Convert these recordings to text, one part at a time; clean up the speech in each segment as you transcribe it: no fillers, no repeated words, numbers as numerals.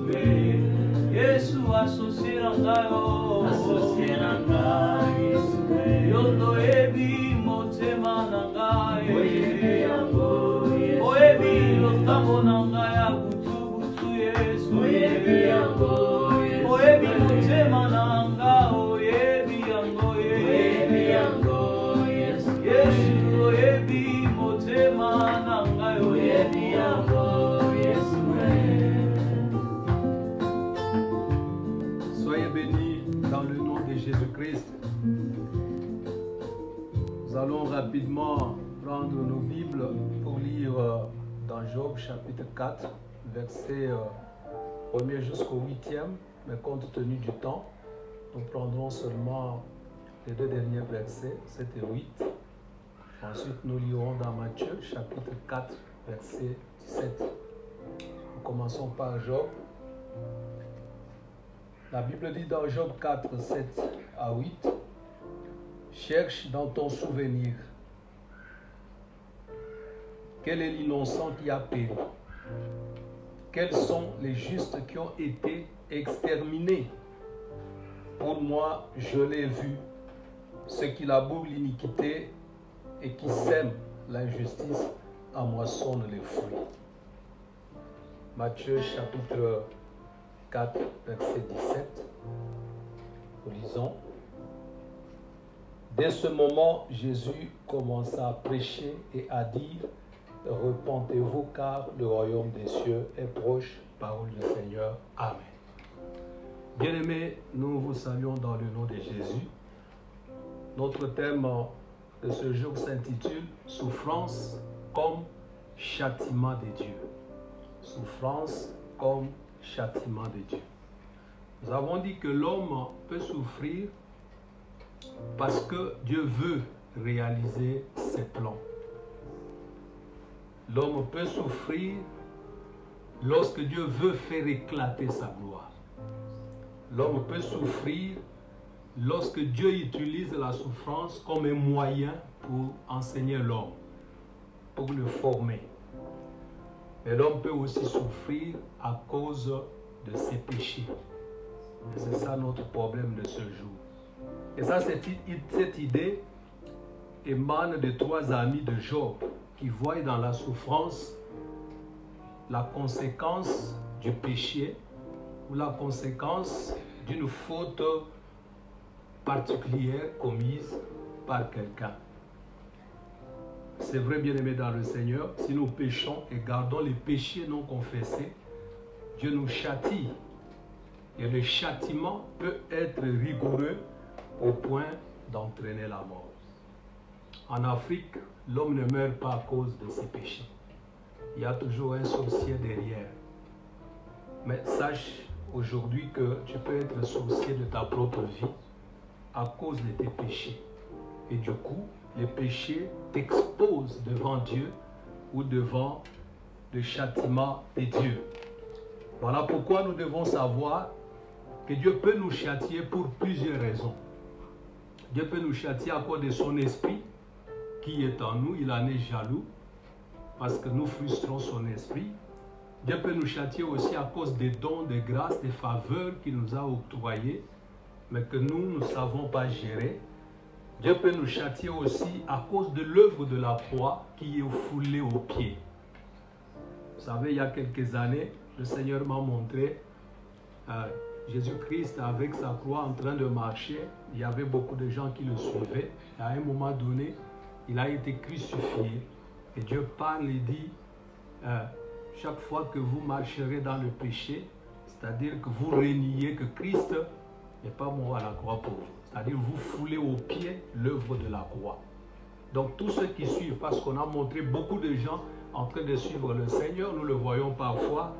Yesu associé nangayo yondo ebi motema nangaye oebi lotambo nangaya butu Yesu oebi motema nanga oebi yango Yesu oebi motema nanga oebi yango Soyez bénis dans le nom de Jésus-Christ. Nous allons rapidement prendre nos Bibles pour lire dans Job chapitre 4, verset 1er jusqu'au 8e, mais compte tenu du temps, nous prendrons seulement les deux derniers versets, 7 et 8. Ensuite, nous lirons dans Matthieu chapitre 4, verset 17. Nous commençons par Job. La Bible dit dans Job 4, 7 à 8, « Cherche dans ton souvenir quel est l'innocent qui a péri. Quels sont les justes qui ont été exterminés. Pour moi, je l'ai vu, ceux qui labourent l'iniquité et qui sèment l'injustice en moissonnent les fruits. » Matthieu chapitre 4, verset 17. Nous lisons. Dès ce moment, Jésus commença à prêcher et à dire « Repentez-vous car le royaume des cieux est proche. » Parole du Seigneur. Amen. Bien-aimés, nous vous saluons dans le nom de Jésus. Notre thème de ce jour s'intitule « Souffrance comme châtiment de Dieu ». Souffrance comme châtiment de Dieu. Nous avons dit que l'homme peut souffrir parce que Dieu veut réaliser ses plans. L'homme peut souffrir lorsque Dieu veut faire éclater sa gloire. L'homme peut souffrir lorsque Dieu utilise la souffrance comme un moyen pour enseigner l'homme, pour le former. Mais l'homme peut aussi souffrir à cause de ses péchés. Et c'est ça notre problème de ce jour. Et ça, cette idée émane de trois amis de Job qui voient dans la souffrance la conséquence du péché ou la conséquence d'une faute particulière commise par quelqu'un. C'est vrai, bien-aimés dans le Seigneur, si nous péchons et gardons les péchés non confessés, Dieu nous châtie. Et le châtiment peut être rigoureux au point d'entraîner la mort. En Afrique, l'homme ne meurt pas à cause de ses péchés. Il y a toujours un sorcier derrière. Mais sache aujourd'hui que tu peux être sorcier de ta propre vie à cause de tes péchés. Et du coup, les péchés t'exposent devant Dieu ou devant le châtiment de Dieu. Voilà pourquoi nous devons savoir que Dieu peut nous châtier pour plusieurs raisons. Dieu peut nous châtier à cause de son esprit qui est en nous. Il en est jaloux parce que nous frustrons son esprit. Dieu peut nous châtier aussi à cause des dons, des grâces, des faveurs qu'il nous a octroyés, mais que nous ne savons pas gérer. Dieu peut nous châtier aussi à cause de l'œuvre de la croix qui est foulée aux pieds. Vous savez, il y a quelques années, le Seigneur m'a montré Jésus-Christ avec sa croix en train de marcher. Il y avait beaucoup de gens qui le suivaient. Et à un moment donné, il a été crucifié. Et Dieu parle et dit, chaque fois que vous marcherez dans le péché, c'est-à-dire que vous reniez que Christ n'est pas mort à la croix pour vous. C'est-à-dire vous foulez aux pieds l'œuvre de la croix. Donc tous ceux qui suivent, parce qu'on a montré beaucoup de gens en train de suivre le Seigneur, nous le voyons parfois,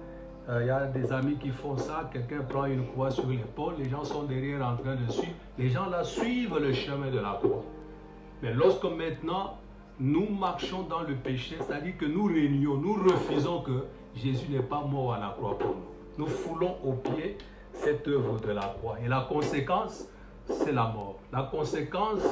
il y a des amis qui font ça, quelqu'un prend une croix sur l'épaule, les gens sont derrière en train de suivre, les gens là suivent le chemin de la croix. Mais lorsque maintenant nous marchons dans le péché, c'est-à-dire que nous réunions, nous refusons que Jésus n'est pas mort à la croix pour nous. Nous foulons aux pieds cette œuvre de la croix. Et la conséquence, c'est la mort. La conséquence,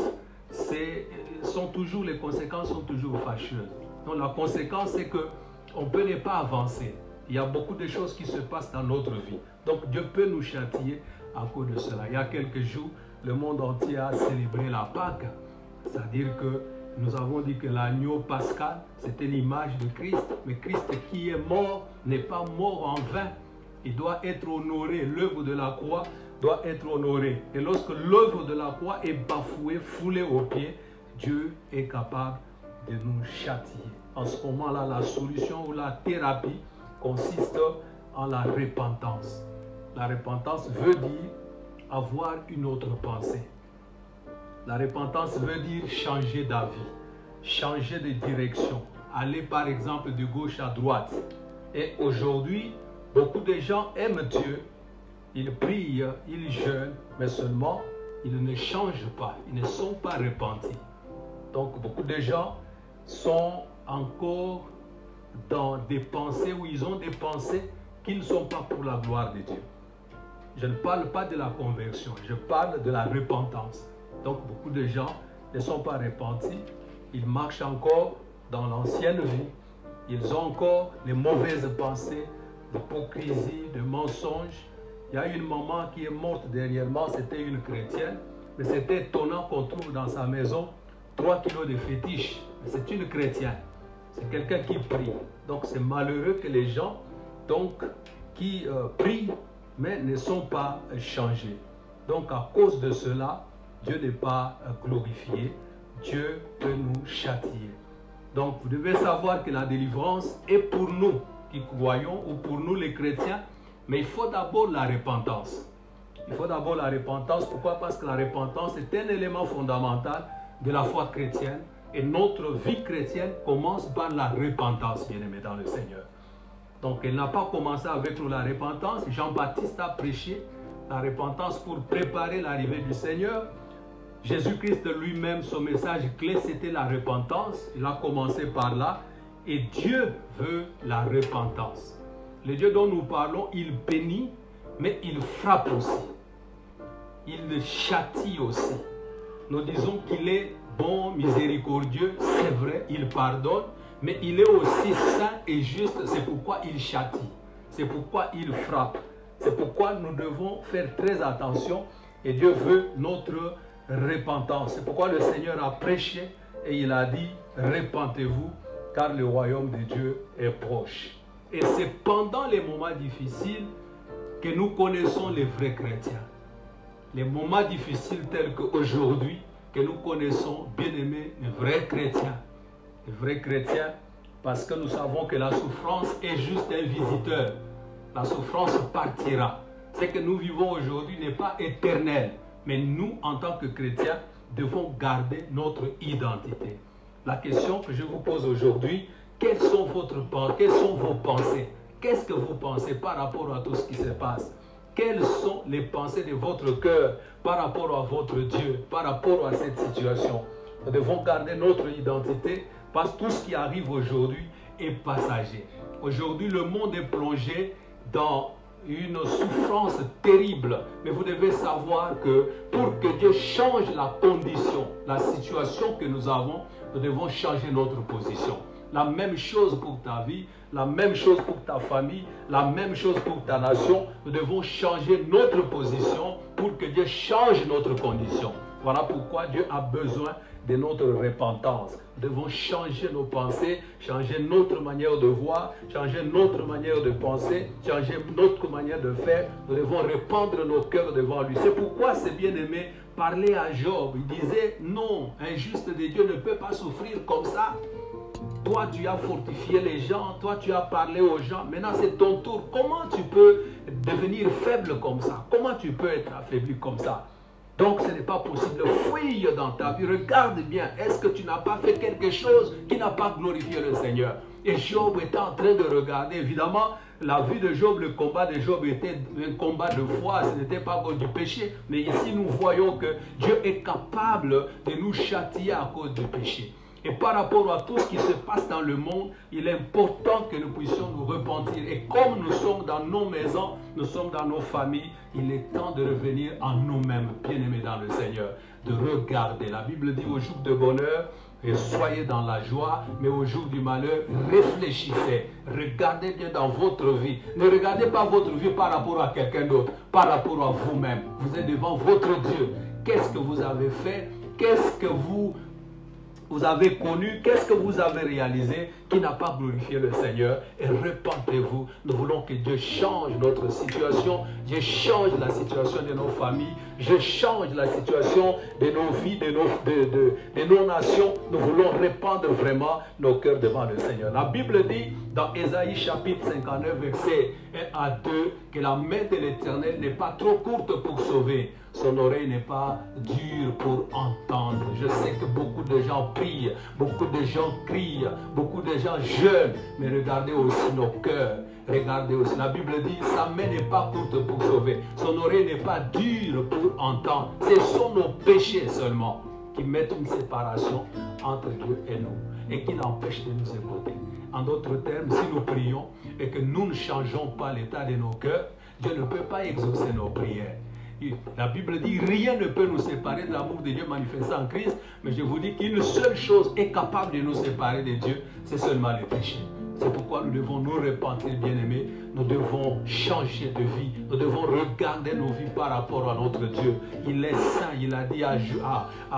les conséquences sont toujours fâcheuses. Donc la conséquence, c'est qu'on ne peut pas avancer. Il y a beaucoup de choses qui se passent dans notre vie. Donc Dieu peut nous châtier à cause de cela. Il y a quelques jours, le monde entier a célébré la Pâque. C'est-à-dire que nous avons dit que l'agneau pascal, c'était l'image de Christ. Mais Christ qui est mort n'est pas mort en vain. Il doit être honoré. L'œuvre de la croix doit être honorée. Et lorsque l'œuvre de la croix est bafouée, foulée aux pieds, Dieu est capable de nous châtier. En ce moment-là, la solution ou la thérapie consiste en la repentance. La repentance veut dire avoir une autre pensée. La repentance veut dire changer d'avis, changer de direction, aller par exemple de gauche à droite. Et aujourd'hui, beaucoup de gens aiment Dieu, ils prient, ils jeûnent, mais seulement ils ne changent pas, ils ne sont pas repentis. Donc beaucoup de gens sont encore dans des pensées où ils ont des pensées qui ne sont pas pour la gloire de Dieu. Je ne parle pas de la conversion, je parle de la repentance. Donc beaucoup de gens ne sont pas repentis, ils marchent encore dans l'ancienne vie, ils ont encore les mauvaises pensées, d'hypocrisie, de mensonges. Il y a une maman qui est morte dernièrement, c'était une chrétienne, mais c'était étonnant qu'on trouve dans sa maison 3 kilos de fétiches. C'est une chrétienne, c'est quelqu'un qui prie. Donc c'est malheureux que les gens qui prient, mais ne sont pas changés. Donc à cause de cela, Dieu n'est pas glorifié, Dieu peut nous châtier. Donc vous devez savoir que la délivrance est pour nous qui croyons ou pour nous les chrétiens, mais il faut d'abord la repentance. Il faut d'abord la repentance. Pourquoi? Parce que la repentance est un élément fondamental de la foi chrétienne et notre vie chrétienne commence par la repentance, bien-aimés dans le Seigneur. Donc elle n'a pas commencé avec nous la repentance. Jean-Baptiste a prêché la repentance pour préparer l'arrivée du Seigneur. Jésus-Christ lui-même, son message clé, c'était la repentance. Il a commencé par là. Et Dieu veut la repentance. Le Dieu dont nous parlons, il bénit, mais il frappe aussi. Il châtie aussi. Nous disons qu'il est bon, miséricordieux, c'est vrai, il pardonne, mais il est aussi saint et juste, c'est pourquoi il châtie. C'est pourquoi il frappe. C'est pourquoi nous devons faire très attention et Dieu veut notre repentance. C'est pourquoi le Seigneur a prêché et il a dit « Repentez-vous car le royaume de Dieu est proche ». Et c'est pendant les moments difficiles que nous connaissons les vrais chrétiens. Les moments difficiles tels qu'aujourd'hui, que nous connaissons, bien-aimés, les vrais chrétiens. Les vrais chrétiens, parce que nous savons que la souffrance est juste un visiteur. La souffrance partira. Ce que nous vivons aujourd'hui n'est pas éternel. Mais nous, en tant que chrétiens, devons garder notre identité. La question que je vous pose aujourd'hui, quelles sont vos pensées? Qu'est-ce que vous pensez par rapport à tout ce qui se passe? Quelles sont les pensées de votre cœur par rapport à votre Dieu, par rapport à cette situation? Nous devons garder notre identité parce que tout ce qui arrive aujourd'hui est passager. Aujourd'hui, le monde est plongé dans une souffrance terrible. Mais vous devez savoir que pour que Dieu change la condition, la situation que nous avons, nous devons changer notre position. La même chose pour ta vie, la même chose pour ta famille, la même chose pour ta nation. Nous devons changer notre position pour que Dieu change notre condition. Voilà pourquoi Dieu a besoin de notre repentance. Nous devons changer nos pensées, changer notre manière de voir, changer notre manière de penser, changer notre manière de faire. Nous devons répandre nos cœurs devant lui. C'est pourquoi c'est bien aimé parler à Job. Il disait, non, un juste de Dieu ne peut pas souffrir comme ça. Toi, tu as fortifié les gens, toi, tu as parlé aux gens. Maintenant, c'est ton tour. Comment tu peux devenir faible comme ça? Comment tu peux être affaibli comme ça? Donc, ce n'est pas possible. Fouille dans ta vie. Regarde bien. Est-ce que tu n'as pas fait quelque chose qui n'a pas glorifié le Seigneur? Et Job était en train de regarder. Évidemment, la vie de Job, le combat de Job était un combat de foi. Ce n'était pas à cause du péché. Mais ici, nous voyons que Dieu est capable de nous châtier à cause du péché. Et par rapport à tout ce qui se passe dans le monde, il est important que nous puissions nous repentir. Et comme nous sommes dans nos maisons, nous sommes dans nos familles, il est temps de revenir en nous-mêmes, bien-aimés dans le Seigneur, de regarder. La Bible dit au jour de bonheur, et soyez dans la joie, mais au jour du malheur, réfléchissez. Regardez bien dans votre vie. Ne regardez pas votre vie par rapport à quelqu'un d'autre, par rapport à vous-même. Vous êtes devant votre Dieu. Qu'est-ce que vous avez fait? Qu'est-ce que vous avez connu, qu'est-ce que vous avez réalisé qui n'a pas glorifié le Seigneur? Et repentez-vous. Nous voulons que Dieu change notre situation. Dieu change la situation de nos familles. Dieu change la situation de nos vies, de nos nations. Nous voulons répandre vraiment nos cœurs devant le Seigneur. La Bible dit dans Ésaïe chapitre 59, verset 1 à 2, que la main de l'Éternel n'est pas trop courte pour sauver. Son oreille n'est pas dure pour entendre. Je sais que beaucoup de gens prient, beaucoup de gens crient, beaucoup de gens jeûnent, mais regardez aussi nos cœurs. Regardez aussi, la Bible dit, sa main n'est pas courte pour sauver. Son oreille n'est pas dure pour entendre. Ce sont nos péchés seulement qui mettent une séparation entre Dieu et nous et qui l'empêchent de nous écouter. En d'autres termes, si nous prions et que nous ne changeons pas l'état de nos cœurs, Dieu ne peut pas exaucer nos prières. La Bible dit, rien ne peut nous séparer de l'amour de Dieu manifesté en Christ, mais je vous dis qu'une seule chose est capable de nous séparer de Dieu, c'est seulement le péché. C'est pourquoi nous devons nous repentir, bien-aimés. Nous devons changer de vie. Nous devons regarder nos vies par rapport à notre Dieu. Il est saint. Il a dit à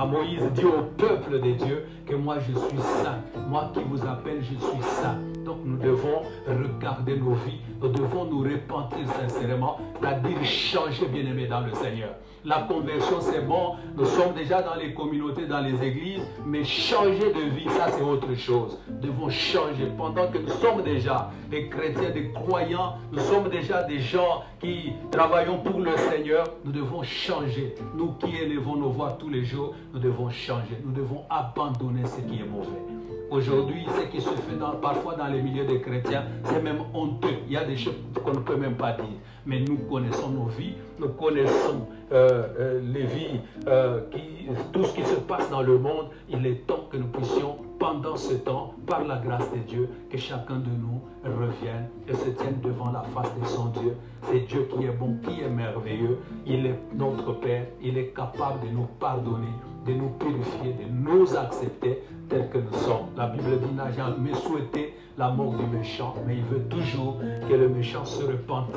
Moïse, dit au peuple de Dieu que moi je suis saint. Moi qui vous appelle, je suis saint. Donc nous devons regarder nos vies. Nous devons nous repentir sincèrement, c'est-à-dire changer, bien-aimés, dans le Seigneur. La conversion, c'est bon. Nous sommes déjà dans les communautés, dans les églises. Mais changer de vie, ça c'est autre chose. Nous devons changer. Pendant que nous sommes déjà des chrétiens, des croyants, nous sommes déjà des gens qui travaillons pour le Seigneur, nous devons changer. Nous qui élevons nos voix tous les jours, nous devons changer. Nous devons abandonner ce qui est mauvais. Aujourd'hui, ce qui se fait parfois dans les milieux des chrétiens, c'est même honteux. Il y a des choses qu'on ne peut même pas dire. Mais nous connaissons nos vies, nous connaissons les vies, tout ce qui se passe dans le monde. Il est temps que nous puissions, pendant ce temps, par la grâce de Dieu, que chacun de nous revienne et se tienne devant la face de son Dieu. C'est Dieu qui est bon, qui est merveilleux. Il est notre Père. Il est capable de nous pardonner, de nous purifier, de nous accepter tels que nous sommes. La Bible dit, n'a jamais souhaité la mort du méchant, mais il veut toujours que le méchant se repente,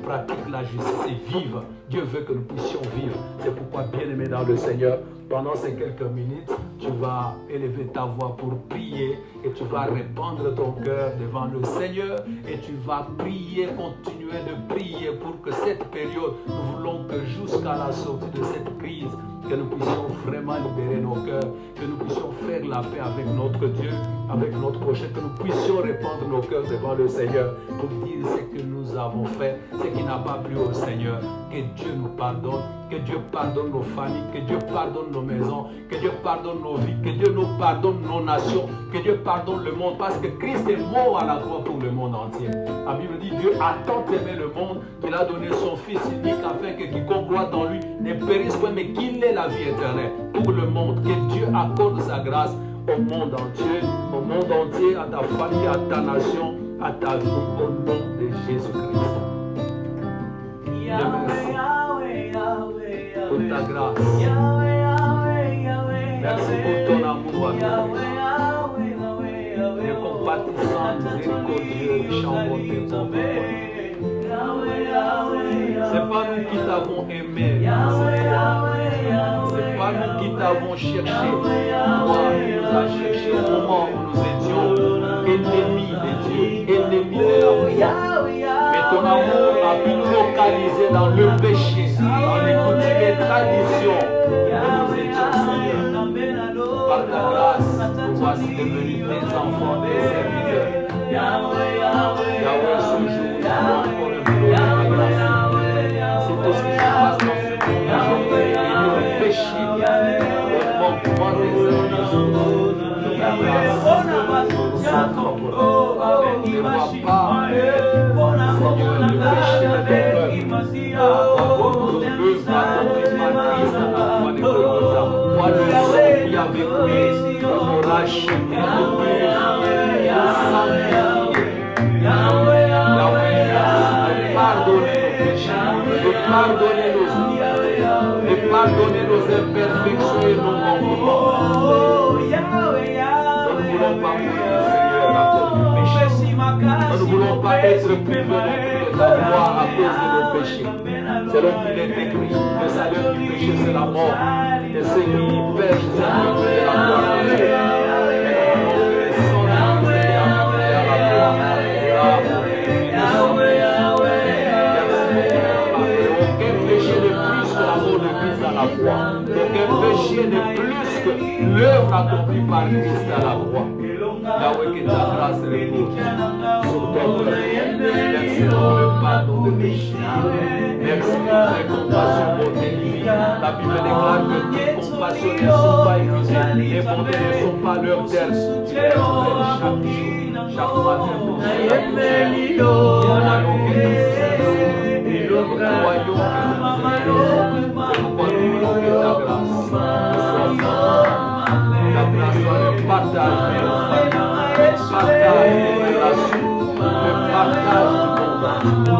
pratique la justice et vive. Dieu veut que nous puissions vivre. C'est pourquoi, bien-aimé dans le Seigneur, pendant ces quelques minutes, tu vas élever ta voix pour prier et tu vas répandre ton cœur devant le Seigneur et tu vas prier, continuer de prier pour que cette période, nous voulons que jusqu'à la sortie de cette crise, que nous puissions vraiment libérer nos cœurs, que nous puissions faire la paix avec notre Dieu, avec notre prochain, que nous puissions répandre nos cœurs devant le Seigneur pour dire ce que nous avons fait, ce qui n'a pas plu au Seigneur. Que Dieu nous pardonne, que Dieu pardonne nos familles, que Dieu pardonne nos maisons, que Dieu pardonne nos vies, que Dieu nous pardonne nos nations, que Dieu pardonne le monde, parce que Christ est mort à la croix pour le monde entier. La Bible dit, Dieu a tant aimé le monde qu'il a donné son Fils unique afin que quiconque croit dans lui ne périsse pas, mais qu'il ait la vie éternelle pour le monde. Que Dieu accorde sa grâce au monde entier, à ta famille, à ta nation, à ta vie, au nom de Jésus-Christ. Pour ta grâce. Merci pour ton amour à nous. Les compatissants, miséricordieux, méchants, bonté, ton c'est pas nous qui t'avons aimé, c'est pas nous qui t'avons cherché. Toi, tu nous as cherché au moment où nous étions ennemis de Dieu, ennemis de la vie. Mais ton amour a pu nous localiser dans le péché, dans les coutumes et traditions que nous étions, Seigneur. Par ta grâce, nous voici devenus des enfants, des serviteurs. Yahweh, ce jour, nous allons encore implorer ta grâce. C'est tout ce qui se passe dans ce monde aujourd'hui. Et le péché, le manquement des uns des autres, de ta grâce, nous sommes ne vois pas, Seigneur, le péché de ton peuple. Accorde-nous l'œuvre accomplie par Christ à la croix de Golgotha. Vois le sang qui avait coulé, nous racheter, nous purifier, nous sanctifier. Yahweh, de pardonner nos péchés, de pardonner nos vies, de pardonner nos imperfections et nos manquements. pas être privé de ta gloire à cause de nos péchés. Selon qu'il est écrit, le salaire du péché c'est la mort. Et ceux qui pêchent, c'est privé de la gloire de Dieu. Aucun péché n'est plus que l'œuvre accomplie par Christ à la croix. Yahweh, que ta grâce repose sur ton cœur. Merci pour le pardon de péché. Merci pour ta compassion pour tes vies. La Bible déclare que toutes compassions ne sont pas épuisées et pour ne sont pas l'heure d'elles. Chaque jour, chaque matin, pour chaque jour. Nous croyons que nous croyons ta grâce. Ta grâce soit le partage de nos familles, le partage des relations, le partage du monde.